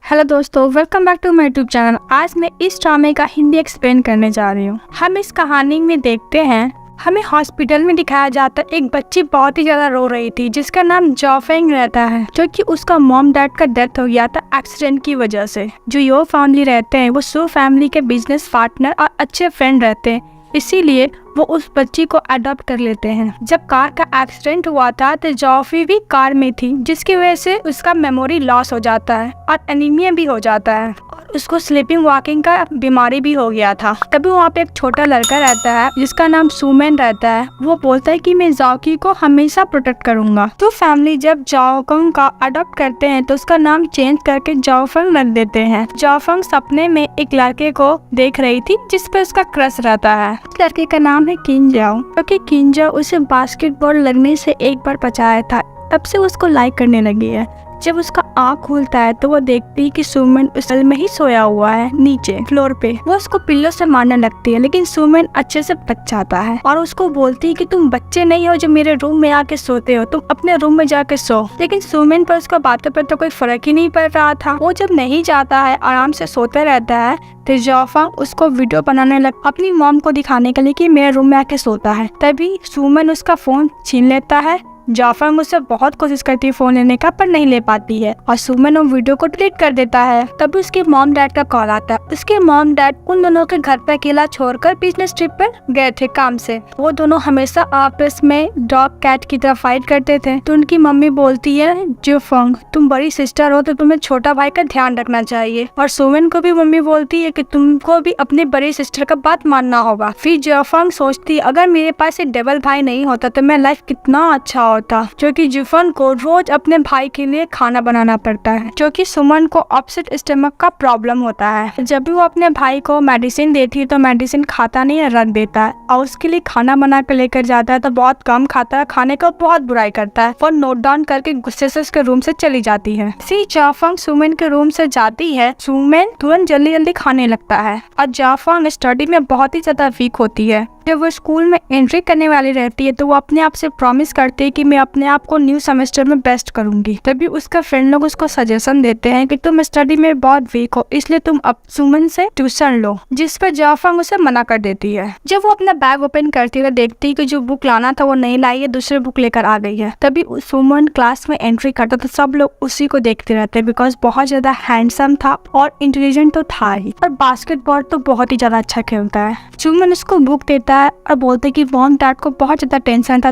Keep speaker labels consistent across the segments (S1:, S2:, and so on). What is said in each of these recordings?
S1: Hello दोस्तों, welcome back to my YouTube channel. आज मैं इस ड्रामे का हिंदी एक्सप्लेन करने जा रही हूँ। हम इस कहानी में देखते हैं, हमें हॉस्पिटल में दिखाया जाता है एक बच्ची बहुत ही ज्यादा रो रही थी जिसका नाम जॉफेंग रहता है, जो कि उसका मॉम डैड का डेथ हो गया था एक्सीडेंट की वजह से। जो यो फैमिली रहते हैं वो सो फैमिली के बिजनेस पार्टनर और अच्छे फ्रेंड रहते हैं, इसीलिए वो उस बच्ची को अडॉप्ट कर लेते हैं। जब कार का एक्सीडेंट हुआ था तो जॉफी भी कार में थी, जिसकी वजह से उसका मेमोरी लॉस हो जाता है और एनीमिया भी हो जाता है और उसको स्लीपिंग वॉकिंग का बीमारी भी हो गया था। तभी वहाँ पे एक छोटा लड़का रहता है जिसका नाम सुमेन रहता है। वो बोलता है कि मैं जाओकी को हमेशा प्रोटेक्ट करूंगा। तो फैमिली जब जाओफंग का अडॉप्ट करते हैं तो उसका नाम चेंज करके जाओफंग रख देते हैं। जाओफंग सपने में एक लड़के को देख रही थी जिस पर उसका क्रश रहता है। उस लड़के का नाम है किंजाओ, क्योंकि किंजाओ उसे बास्केटबॉल लगने से एक बार बचाया था, तब से उसको लाइक करने लगी है। जब उसका आँख खुलता है तो वो देखती है कि सुमन उस तल में ही सोया हुआ है नीचे फ्लोर पे। वो उसको पिल्लों से मारने लगती है, लेकिन सुमन अच्छे से बच जाता है और उसको बोलती है कि तुम बच्चे नहीं हो जो मेरे रूम में आके सोते हो, तुम अपने रूम में जाके सो। लेकिन सुमन पर उसका बातों पर तो कोई फर्क ही नहीं पड़ रहा था। वो जब नहीं जाता है, आराम से सोते रहता है, तो जाओफंग उसको वीडियो बनाने लग अपनी मॉम को दिखाने के लिए कि मेरे रूम में आके सोता है। तभी सुमन उसका फोन छीन लेता है। जाओफंग उससे बहुत कोशिश करती है फोन लेने का, पर नहीं ले पाती है और सुमन वो वीडियो को डिलीट कर देता है। तभी उसके मॉम डैड का कॉल आता है। उसके मॉम डैड उन दोनों के घर पे अकेला छोड़कर बिजनेस ट्रिप पर गए थे काम से। वो दोनों हमेशा आपस में डॉग कैट की तरह फाइट करते थे। तो उनकी मम्मी बोलती है, जाओफंग तुम बड़ी सिस्टर हो तो तुम्हें छोटा भाई का ध्यान रखना चाहिए। और सुमन को भी मम्मी बोलती है कि तुमको भी अपने बड़ी सिस्टर का बात मानना होगा। फिर जाओफंग सोचती अगर मेरे पास एक डबल भाई नहीं होता तो मैं लाइफ कितना अच्छा होता, जो कि जाओफंग को रोज अपने भाई के लिए खाना बनाना पड़ता है, जो कि सुमन को अपसेट स्टमक का प्रॉब्लम होता है। जब भी वो अपने भाई को मेडिसिन देती है तो मेडिसिन खाता नहीं है, रख देता है और उसके लिए खाना बना कर लेकर जाता है तो बहुत कम खाता है, खाने का बहुत बुराई करता है और नोट डाउन करके गुस्से से उसके रूम से चली जाती है। जाओफंग सुमन के रूम से जाती है। सुमन तुरंत जल्दी जल्दी खाने लगता है और जाओफंग स्टडी में बहुत ही ज्यादा वीक होती है। जब वो स्कूल में एंट्री करने वाली रहती है तो वो अपने आप से प्रॉमिस करती है कि मैं अपने आप को न्यू सेमेस्टर में बेस्ट करूंगी। तभी उसका फ्रेंड लोग उसको सजेशन देते हैं कि तुम स्टडी में बहुत वीक हो, इसलिए तुम अब सुमन से ट्यूशन लो, जिस पर जाओफंग उसे मना कर देती है। जब वो अपना बैग ओपन करती है देखती है कि जो बुक लाना था वो नहीं लाई है, दूसरी बुक लेकर आ गई है। तभी सुमन क्लास में एंट्री करता तो सब लोग उसी को देखते रहते हैं, बिकॉज बहुत ज्यादा हैंडसम था और इंटेलिजेंट तो था ही, और बास्केटबॉल तो बहुत ही ज्यादा अच्छा खेलता है। सुमन उसको बुक देता है और बोलते कि मॉम डैड को बहुत ज्यादा टेंशन था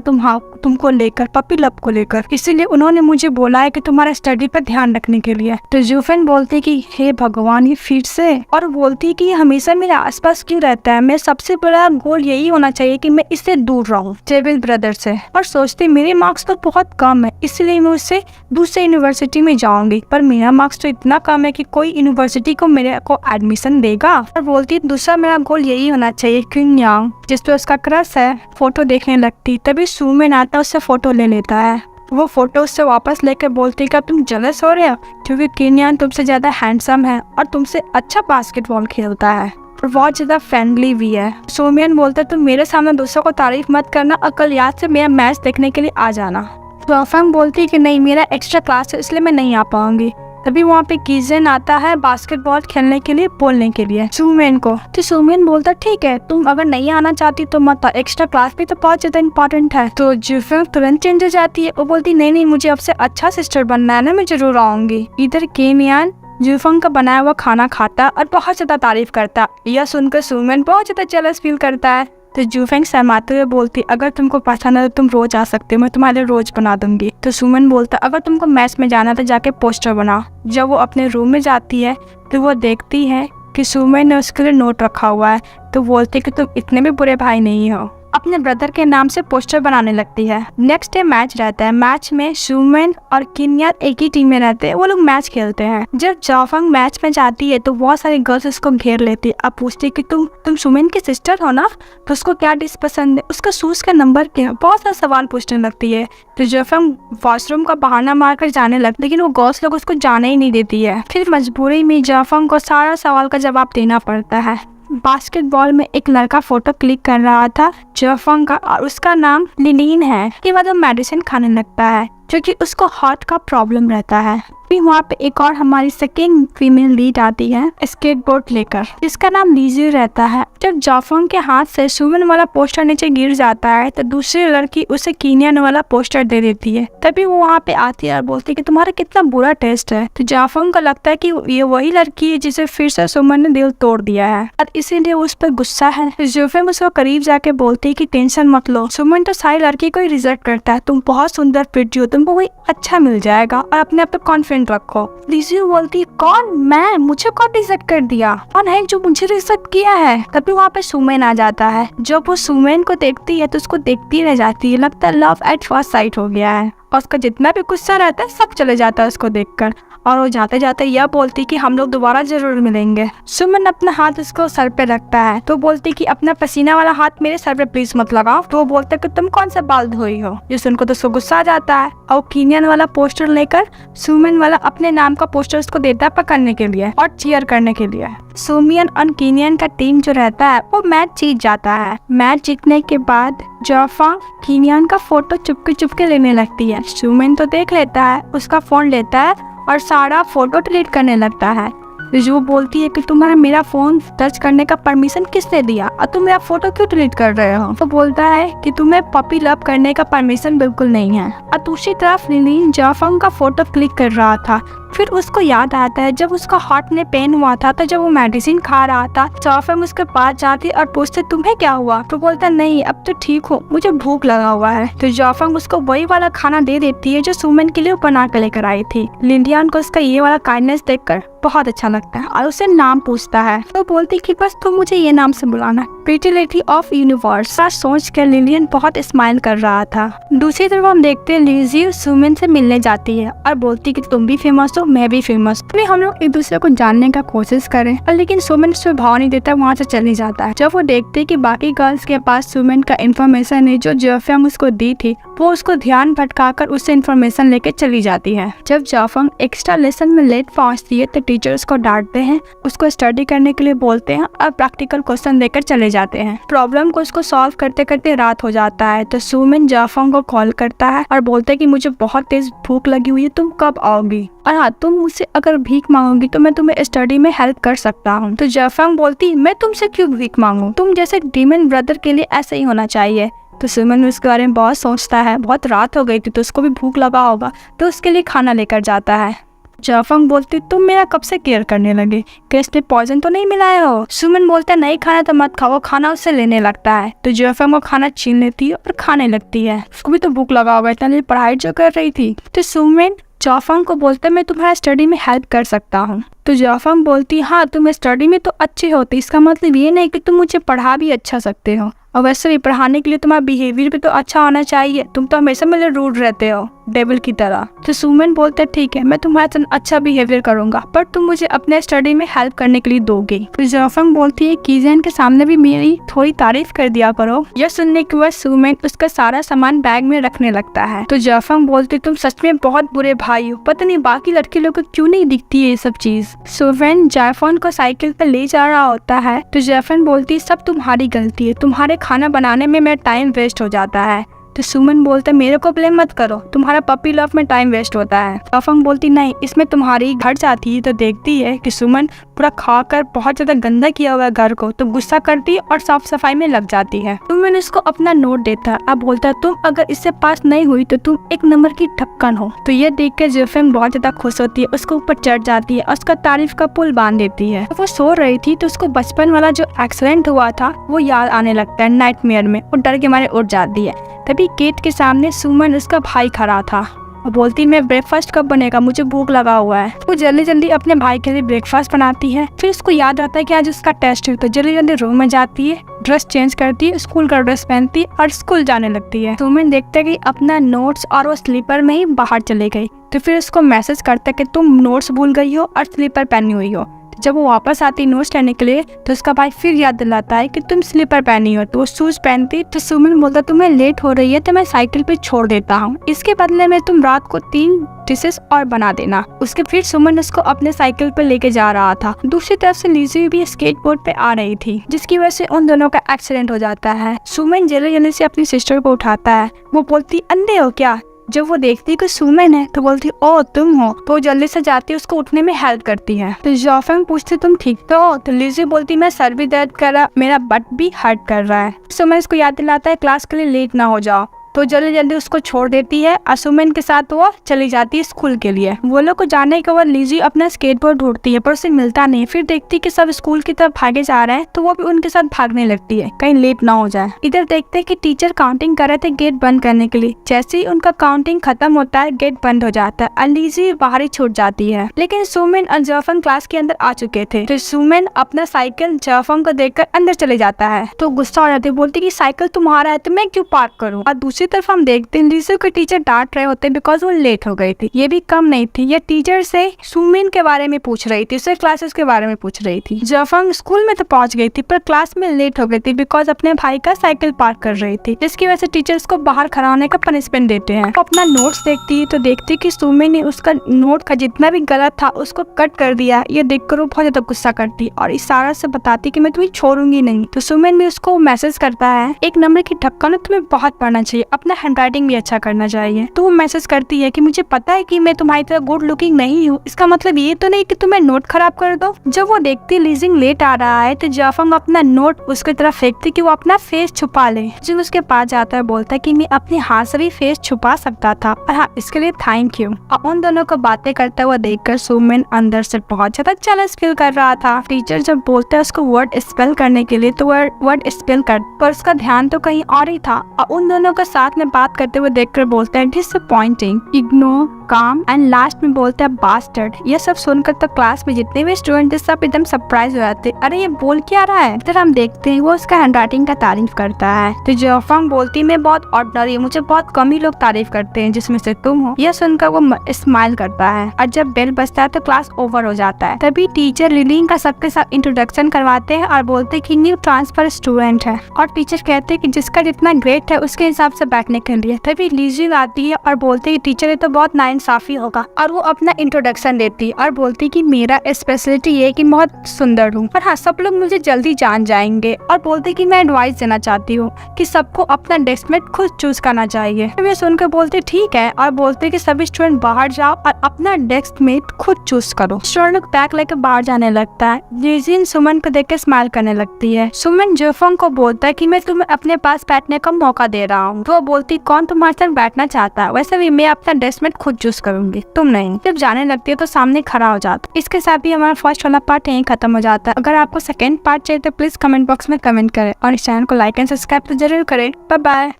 S1: तुमको लेकर, पपी लव को लेकर, इसीलिए उन्होंने मुझे बोला है कि तुम्हारा स्टडी पर ध्यान रखने के लिए। तो जाओफंग बोलती कि हे भगवान ये फिर से, और बोलती कि ये हमेशा मेरे आसपास क्यों रहता है, मैं सबसे बड़ा गोल यही होना चाहिए कि मैं इससे दूर रहूं, जेविल ब्रदर से। और सोचती मेरे मार्क्स तो बहुत कम है, इसलिए मैं उससे दूसरे यूनिवर्सिटी में जाऊंगी, पर मेरा मार्क्स तो इतना कम है कि कोई यूनिवर्सिटी को मेरे को एडमिशन देगा। और बोलती दूसरा मेरा गोल यही होना चाहिए किंजाओ, जिस पे उसका क्रश है। फोटो देखने लगती, तभी सुमन आता उससे फोटो ले लेता है। वो फोटो उससे वापस लेकर बोलती कि तुम जेलस हो रहे हो क्योंकि किंजाओ तुमसे ज्यादा हैंडसम है और तुमसे अच्छा बास्केटबॉल खेलता है और बहुत ज्यादा फ्रेंडली भी है। सुमन बोलता तुम मेरे सामने दूसरों को तारीफ मत करना और कल याद से मेरा मैच देखने के लिए आ जाना। जाओफंग बोलती कि नहीं मेरा एक्स्ट्रा क्लास है इसलिए मैं नहीं आ पाऊंगी। तभी वहाँ पे किजन आता है बास्केटबॉल खेलने के लिए बोलने के लिए सुमन को। तो सुमन बोलता ठीक है तुम अगर नहीं आना चाहती तो मत, एक्स्ट्रा क्लास भी तो बहुत ज्यादा इम्पोर्टेंट है। तो जाओफंग तुरंत चेंज हो जाती है। वो बोलती नहीं मुझे अब से अच्छा सिस्टर बनना है ना, मैं जरूर आऊंगी। इधर किंजाओ जाओफंग का बनाया हुआ खाना खाता और बहुत ज्यादा तारीफ करता। यह सुनकर सुमन बहुत ज्यादा जेलस फील करता है। तो जाओफंग शर्माते हुए बोलती अगर तुमको पसंद है तो तुम रोज आ सकते हो, मैं तुम्हारे रोज बना दूंगी। तो सुमन बोलता अगर तुमको मैच में जाना तो जाके पोस्टर बनाओ। जब वो अपने रूम में जाती है तो वो देखती है कि सुमन ने उसके लिए नोट रखा हुआ है। तो बोलती कि तुम इतने भी बुरे भाई नहीं हो। अपने ब्रदर के नाम से पोस्टर बनाने लगती है। नेक्स्ट डे मैच रहता है। मैच में सुमन और किंजाओ एक ही टीम में रहते हैं, वो लोग मैच खेलते हैं। जब जाओफंग मैच में जाती है तो बहुत सारी गर्ल्स उसको घेर लेती है। अब पूछती है कि तुम सुमन की सिस्टर हो ना, तो उसको क्या डिश पसंद है, उसका शूज का नंबर क्या है, बहुत सारे सवाल पूछने लगती है। तो जाओफंग वॉशरूम का बहाना मारकर जाने लगती, लेकिन वो गर्ल्स लोग उसको जाने ही नहीं देती है। फिर मजबूरी में जाओफंग को सारा सवाल का जवाब देना पड़ता है। बास्केटबॉल में एक लड़का फोटो क्लिक कर रहा था जाओफंग का और उसका नाम लिलीन है। के बाद वो मेडिसिन खाने लगता है। क्योंकि उसको हार्ट का प्रॉब्लम रहता है। फिर वहाँ पे एक और हमारी सेकेंड फीमेल लीड आती है स्केटबोर्ड लेकर, जिसका नाम लीजी रहता है। जब जाफंग के हाथ से सुमन वाला पोस्टर नीचे गिर जाता है तो दूसरी लड़की उसे कीनियन वाला पोस्टर दे देती है। तभी वो वहाँ पे आती है और बोलती है कि तुम्हारा कितना बुरा टेस्ट है। तो जाफंग को लगता है कि ये वही लड़की है जिसे फिर से सुमन ने दिल तोड़ दिया है और इसीलिए उस पर गुस्सा है। जोफेंग उसको करीब जाके बोलती है कि टेंशन मत लो, सुमन तो सारी लड़की को ही रिजेक्ट करता है, तुम बहुत सुंदर प्रिटी हो, तुमको कोई अच्छा मिल जाएगा और अपने आप पे कॉन्फिडेंट रखो। लीजियो बोलती है कौन? मैं? मुझे कौन रिजेक्ट कर दिया? कौन है जो मुझे रिजेक्ट किया है? तभी वहाँ पे सुमेन आ जाता है। जब वो सुमेन को देखती है तो उसको देखती रह जाती है, लगता है लव एट फर्स्ट साइट हो गया है और उसका जितना भी गुस्सा रहता है सब चले जाता है उसको देखकर। और वो जाते जाते यह बोलती कि हम लोग दोबारा जरूर मिलेंगे। सुमन अपना हाथ उसको सर पे रखता है तो बोलती कि अपना पसीना वाला हाथ मेरे सर पे प्लीज मत लगाओ। तो वो बोलता कि तुम कौन सा बाल धोई हो। जिससे उनको तो उसको गुस्सा आ जाता है और कीनियन वाला पोस्टर लेकर सुमन वाला अपने नाम का पोस्टर उसको देता है पकड़ने के लिए और चीयर करने के लिए। सुमियन और कीनियन का टीम जो रहता है वो मैच जीत जाता है। मैच जीतने के बाद जाफंग कीनियन का फोटो चुपके चुपके लेने लगती है। सुमन तो देख लेता है, उसका फोन लेता है और सारा फोटो डिलीट करने लगता है। जो बोलती है कि तुम्हारा मेरा फोन टच करने का परमिशन किसने दिया और तुम मेरा फोटो क्यों डिलीट कर रहे हो। तो बोलता है कि तुम्हें पपी लव करने का परमिशन बिल्कुल नहीं है। और दूसरी तरफ लिली जाफंग का फोटो क्लिक कर रहा था। फिर उसको याद आता है जब उसका हार्ट में पेन हुआ था तो जब वो मेडिसिन खा रहा था, जाफंग उसके पास जाती और पूछते तुम्हें क्या हुआ। तो बोलता नहीं अब तो ठीक हूँ, मुझे भूख लगा हुआ है। तो जाफंग उसको वही वाला खाना दे देती है जो सुमन के लिए बना कर लेकर आई थी। लिंडियन को उसका ये वाला काइंडनेस देखकर बहुत अच्छा लगता है और उसे नाम पूछता है। तो बोलती कि बस तुम मुझे ये नाम से बुलाना, प्रीटी लेडी ऑफ यूनिवर्स। सोच कर लिलियन बहुत स्माइल कर रहा था। दूसरी तरफ हम देखते हैं लिजी सुमन से मिलने जाती है और बोलती कि तुम भी फेमस हो, मैं भी फेमस। तो हम लोग एक दूसरे को जानने का कोशिश करें और लेकिन सुमन उसे भाव नहीं देता, वहाँ से चली जाता है। जब वो देखते हैं कि बाकी गर्ल्स के पास सुमन का इन्फॉर्मेशन है जो जाफंग उसको दी थी, वो उसको ध्यान भटकाकर उससे इन्फॉर्मेशन लेके चली जाती है। जब जाफंग एक्स्ट्रा लेसन में लेट पहुँचती है तो टीचर उसको डांटते हैं, उसको स्टडी करने के लिए बोलते हैं और प्रैक्टिकल क्वेश्चन देकर चले जाते हैं। प्रॉब्लम को उसको सॉल्व करते करते रात हो जाता है। तो सुमन जाफंग को कॉल करता है और बोलता है कि मुझे बहुत तेज भूख लगी हुई है, तुम कब आओगी और हाँ तुम मुझसे अगर भीख मांगोगी तो मैं तुम्हें स्टडी में हेल्प कर सकता हूँ। तो जाफंग बोलती मैं तुमसे क्यों भीख मांगू, तुम जैसे डीमन ब्रदर के लिए ऐसा ही होना चाहिए। तो सुमन उसके बारे में बहुत सोचता है, बहुत रात हो गई थी तो उसको भी भूख लगा होगा तो उसके लिए खाना लेकर जाता है। जाफंग बोलती तुम मेरा कब से केयर करने लगे, कैसे पॉइजन तो नहीं मिलाए हो। सुमन बोलता नहीं खाना तो मत खाओ, खाना उससे लेने लगता है। तो जाफंग वो खाना छीन लेती है और खाने लगती है। उसको भी तो भूख लगा होगा, इतना पढ़ाई जो कर रही थी। तो सुमन जाफंग को बोलता मैं तुम्हारा स्टडी में हेल्प कर सकता हूँ। तो जाफंग बोलती हाँ तुम स्टडी में तो अच्छे होती, इसका मतलब ये नहीं कि तुम मुझे पढ़ा भी अच्छा सकते हो और वैसे भी पढ़ाने के लिए तुम्हारा बिहेवियर भी तो अच्छा होना चाहिए, तुम तो हमेशा मेरे रूड रहते हो डेविल की तरह। तो सुमन बोलते ठीक है मैं तुम्हारे साथ अच्छा बिहेवियर करूंगा पर तुम मुझे अपने स्टडी में हेल्प करने के लिए दोगे। तो जाफंग बोलती है कीजन के सामने भी मेरी थोड़ी तारीफ कर दिया करो। यह सुनने के बाद सुमन उसका सारा सामान बैग में रखने लगता है। तो जाफंग बोलती तुम सच में बहुत बुरे भाई हो, पता नहीं बाकी लड़के लोग को क्यों नहीं दिखती है ये सब चीज। सुमन जाफंग को साइकिल पर ले जा रहा होता है तो जाफंग बोलती सब तुम्हारी गलती है, तुम्हारे खाना बनाने में मेरा टाइम वेस्ट हो जाता है। तो सुमन बोलते मेरे को ब्लेम मत करो, तुम्हारा पपी लव में टाइम वेस्ट होता है। जाफंग बोलती नहीं इसमें तुम्हारी घर जाती है तो देखती है कि सुमन पूरा खाकर बहुत ज्यादा गंदा किया हुआ है घर को, तो गुस्सा करती और साफ सफाई में लग जाती है। सुमन उसको अपना नोट देता है, अब बोलता है तुम अगर इससे पास नहीं हुई तो तुम एक नंबर की ढक्कन हो। तो ये देख कर जाफंग बहुत ज्यादा खुश होती है, उसके ऊपर चढ़ जाती है और उसका तारीफ का पुल बांध देती है। वो सो रही थी तो उसको बचपन वाला जो एक्सीडेंट हुआ था वो याद आने लगता है नाइटमेयर में, वो डर के मारे उठ जाती है। तभी गेट के सामने सुमन उसका भाई खड़ा था और बोलती मैं ब्रेकफास्ट कब बनेगा, मुझे भूख लगा हुआ है। वो जल्दी जल्दी अपने भाई के लिए ब्रेकफास्ट बनाती है। फिर उसको याद आता है कि आज उसका टेस्ट है तो जल्दी जल्दी रूम में जाती है, ड्रेस चेंज करती है, स्कूल का ड्रेस पहनती है और स्कूल जाने लगती है। सुमन देखते है कि अपना नोट्स और वो स्लीपर में ही बाहर चले गई। तो फिर उसको मैसेज करता है कि तुम नोट्स भूल गई हो और स्लीपर पहनी हुई हो। जब वो वापस आती नोट्स लेने के लिए तो उसका भाई फिर याद दिलाता है कि तुम स्लीपर पहनी हो, तो वो शूज पहनती। तो सुमन बोलता तुम्हें लेट हो रही है तो मैं साइकिल पे छोड़ देता हूँ, इसके बदले में तुम रात को 3 डिशेस और बना देना। उसके फिर सुमन उसको अपने साइकिल पे लेके जा रहा था। दूसरी तरफ से लीजी भी स्केटबोर्ड पे आ रही थी जिसकी वजह से उन दोनों का एक्सीडेंट हो जाता है। सुमन जल्दी जल्दी से अपनी सिस्टर को उठाता है। वो बोलती अंधे हो क्या, जब वो देखती कि सुमन है तो बोलती ओ तुम हो, तो जल्दी से जाती उसको उठने में हेल्प करती है। तो जॉफंग पूछती तुम ठीक तो हो? तो लिजी बोलती मैं सर भी दर्द कर रहा, मेरा बट भी हर्ट कर रहा है। सुमन इसको याद दिलाता है क्लास के लिए लेट ना हो जाओ, तो जल्दी जल्दी उसको छोड़ देती है और सुमन के साथ वो चली जाती है स्कूल के लिए। वो लोग को जाने के बाद लिजी अपना स्केटबोर्ड ढूंढती है पर उसे मिलता नहीं। फिर देखती कि सब स्कूल की तरफ भागे जा रहे हैं तो वो भी उनके साथ भागने लगती है कहीं लेट ना हो जाए। इधर देखते हैं कि टीचर काउंटिंग कर रहे थे गेट बंद करने के लिए। जैसे ही उनका काउंटिंग खत्म होता है गेट बंद हो जाता है और लिजी बाहर ही छूट जाती है। लेकिन सुमन और जॉफंग क्लास के अंदर आ चुके थे। तो सुमन अपना साइकिल जॉफंग को देखकर अंदर चले जाता है तो गुस्सा हो जाती है, बोलती कि साइकिल तुम्हारा है तो मैं क्यों पार्क करूँ। और दूसरी तरफ हम देखते हैं लिजी को टीचर डांट रहे होते बिकॉज वो लेट हो गई थी। ये भी कम नहीं थी, ये टीचर से सुमिन के बारे में पूछ रही थी, उससे क्लासेस के बारे में पूछ रही थी। जॉफंग स्कूल में तो पहुंच गई थी पर क्लास में लेट हो गई थी बिकॉज अपने भाई का साइकिल पार्क कर रही थी, जिसकी वजह से टीचर्स को बाहर खड़ा होने का पनिशमेंट देते हैं। अपना नोट्स देखती है तो देखती कि सुमिन ने उसका नोट का जितना भी गलत था उसको कट कर दिया। ये देखकर वो बहुत ज्यादा गुस्सा करती और इशारा से बताती कि मैं तुम्हें छोड़ूंगी नहीं। तो सुमिन भी उसको मैसेज करता है एक नंबर की ढक्कन तुम्हें बहुत पढ़ना चाहिए, अपना हैंडराइटिंग भी अच्छा करना चाहिए। तो वो मैसेज करती है कि मुझे पता है कि मैं तुम्हारी तरह गुड लुकिंग नहीं हूँ, इसका मतलब ये तो नहीं कि तुम्हें नोट खराब कर दो। जब वो देखती लीजिंग लेट आ रहा है तो जॉफंग अपना नोट उसकी तरफ फेंकती कि वो अपना फेस छुपा ले। जो उसके पास जाता है बोलता है कि मैं अपने हाथ से भी फेस छुपा सकता था और हाँ इसके लिए थैंक यू। और उन दोनों को बातें करता हुआ देखकर सुमिन अंदर से बहुत ज्यादा जेलस फील कर रहा था। टीचर जब बोलता है उसको वर्ड स्पेल करने के लिए तो वर्ड स्पेल कर, पर उसका ध्यान तो कहीं और ही था। और उन दोनों को साथ में बात करते हुए देखकर बोलता है डिसअपॉइंटिंग, इग्नोर, काम एंड लास्ट में बोलता है बास्टर्ड। ये सब सुनकर तो क्लास में जितने भी स्टूडेंट थे सब एकदम सरप्राइज हो जाते, अरे ये बोल क्या रहा है। फिर हम देखते हैं वो उसका हैंडराइटिंग का तारीफ करता है। तो जॉफंग बोलती मैं बहुत ऑर्डिनरी, मुझे बहुत कम ही लोग तारीफ करते हैं जिसमें से तुम हो। यह सुनकर वो स्माइल करता है और जब बेल बजता है तो क्लास ओवर हो जाता है। तभी टीचर लिलिंग का सबके साथ इंट्रोडक्शन करवाते हैं और बोलते कि न्यू ट्रांसफर स्टूडेंट है और टीचर कहते हैं कि जिसका जितना ग्रेड है उसके हिसाब से बैठने के लिए। तभी लिजिंग आती है और बोलते कि टीचर ये तो बहुत नाइंसाफी होगा और वो अपना इंट्रोडक्शन देती है और बोलती कि मेरा स्पेशलिटी ये कि बहुत सुंदर हूँ और हाँ सब लोग मुझे जल्दी जान जाएंगे। और बोलते कि मैं एडवाइस देना चाहती हूँ कि सबको अपना डेस्कमेट खुद चूज करना चाहिए। मैं सुनकर बोलते ठीक है और बोलते कि सभी स्टूडेंट बाहर जाओ और अपना डेस्कमेट खुद चूज करो। स्टूडेंट लोग बैग लेकर बाहर जाने लगता है। लिजिंग सुमन को देख के स्माइल करने लगती है। सुमन जॉफंग को बोलता है कि मैं तुम्हें अपने पास बैठने का मौका दे रहा हूँ। तो वो बोलती कौन तुम्हारे साथ बैठना चाहता है, वैसे भी मैं अपना डेस्कमेट खुद चूज करूंगी, तुम नहीं। जब जाने लगती है तो सामने खड़ा हो जाता है। इसके साथ ही हमारा फर्स्ट वाला पार्ट यहीं खत्म हो जाता है। अगर आपको सेकंड पार्ट चाहिए तो प्लीज कमेंट बॉक्स में कमेंट करें और इस चैनल को लाइक एंड सब्सक्राइब तो जरूर करें। Bye bye.